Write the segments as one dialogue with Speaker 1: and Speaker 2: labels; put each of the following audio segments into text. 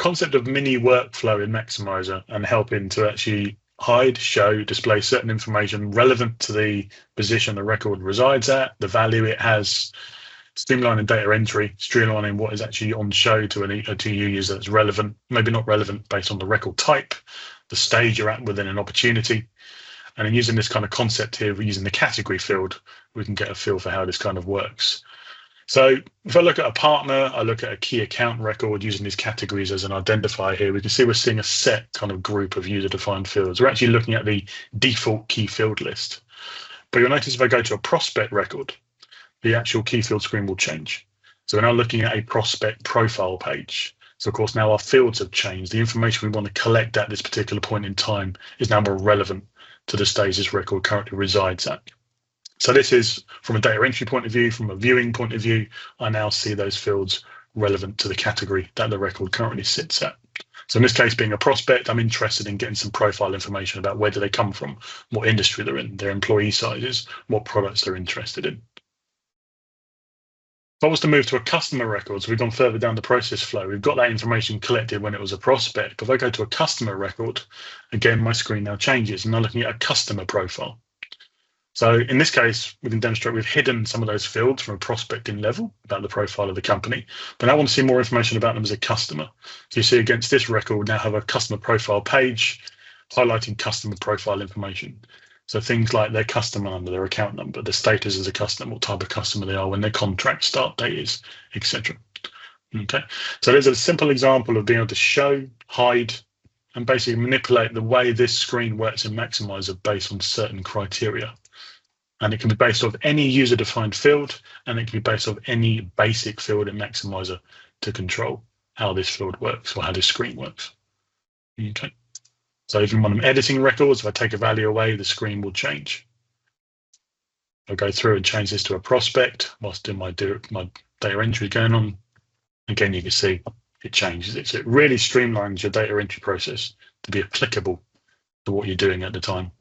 Speaker 1: concept of mini workflow in Maximizer and helping to actually hide, show, display certain information relevant to the position the record resides at, the value it has, streamlining data entry, streamlining what is actually on show to a user that's relevant, maybe not relevant based on the record type, the stage you're at within an opportunity. And then using this kind of concept here, we're using the category field, we can get a feel for how this kind of works. So if I look at a partner, I look at a key account record using these categories as an identifier here, we can see we're seeing a set kind of group of user-defined fields. We're actually looking at the default key field list. But you'll notice if I go to a prospect record, the actual key field screen will change. So we're now looking at a prospect profile page. So of course now our fields have changed. The information we want to collect at this particular point in time is now more relevant to the stage this record currently resides at. So this is from a data entry point of view, from a viewing point of view, I now see those fields relevant to the category that the record currently sits at. So in this case, being a prospect, I'm interested in getting some profile information about where do they come from, what industry they're in, their employee sizes, what products they're interested in. If I was to move to a customer record, so we've gone further down the process flow, we've got that information collected when it was a prospect. If I go to a customer record, again, my screen now changes and I'm looking at a customer profile. So in this case, we can demonstrate we've hidden some of those fields from a prospecting level about the profile of the company, but I want to see more information about them as a customer. So you see against this record, we now have a customer profile page highlighting customer profile information. So things like their customer number, their account number, the status as a customer, what type of customer they are, when their contract start date is, etc. Okay, so there's a simple example of being able to show, hide, and basically manipulate the way this screen works in Maximizer based on certain criteria. And it can be based off any user-defined field, and it can be based off any basic field in Maximizer to control how this field works or how this screen works. Okay. So even when I'm editing records, if I take a value away, the screen will change. I'll go through and change this to a prospect whilst doing my data entry going on. Again, you can see it changes it. So it really streamlines your data entry process to be applicable to what you're doing at the time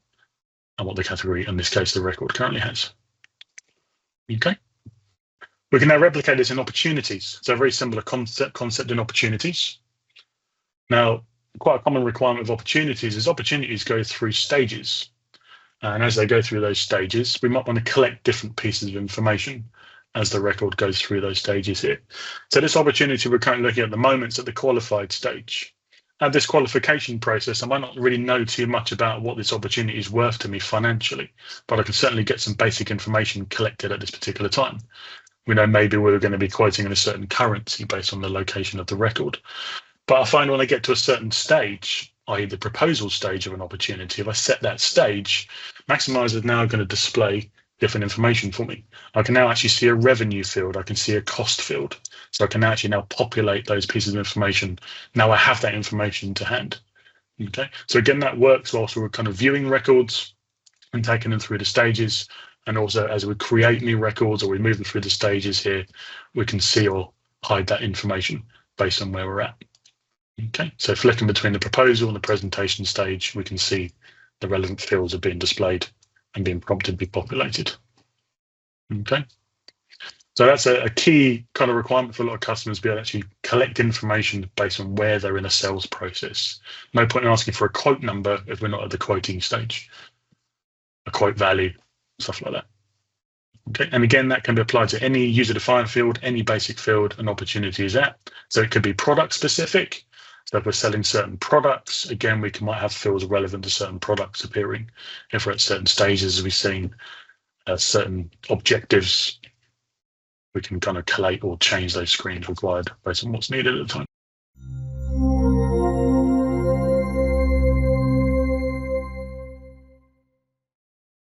Speaker 1: and what the category, in this case, the record currently has. Okay. We can now replicate this in opportunities. So a very similar concept in opportunities. Now, quite a common requirement of opportunities is opportunities go through stages. And as they go through those stages, we might want to collect different pieces of information as the record goes through those stages here. So this opportunity we're currently looking at the moment is at the qualified stage. At this qualification process, I might not really know too much about what this opportunity is worth to me financially, but I can certainly get some basic information collected at this particular time. We know maybe we're going to be quoting in a certain currency based on the location of the record. But I find when I get to a certain stage, i.e. the proposal stage of an opportunity, if I set that stage, Maximizer is now going to display different information for me. I can now actually see a revenue field. I can see a cost field. So I can actually now populate those pieces of information. Now I have that information to hand. Okay. So again, that works whilst we're kind of viewing records and taking them through the stages. And also as we create new records or we move them through the stages here, we can see or hide that information based on where we're at. Okay, so flicking between the proposal and the presentation stage, we can see the relevant fields are being displayed and being prompted to be populated. Okay, so that's a key kind of requirement for a lot of customers to be able to actually collect information based on where they're in a sales process. No point in asking for a quote number if we're not at the quoting stage, a quote value, stuff like that. Okay, and again, that can be applied to any user-defined field, any basic field an opportunity is at. So it could be product specific. So if we're selling certain products, again, we might have fields relevant to certain products appearing. If we're at certain stages, as we've seen, certain objectives, we can kind of collate or change those screens required based on what's needed at the time.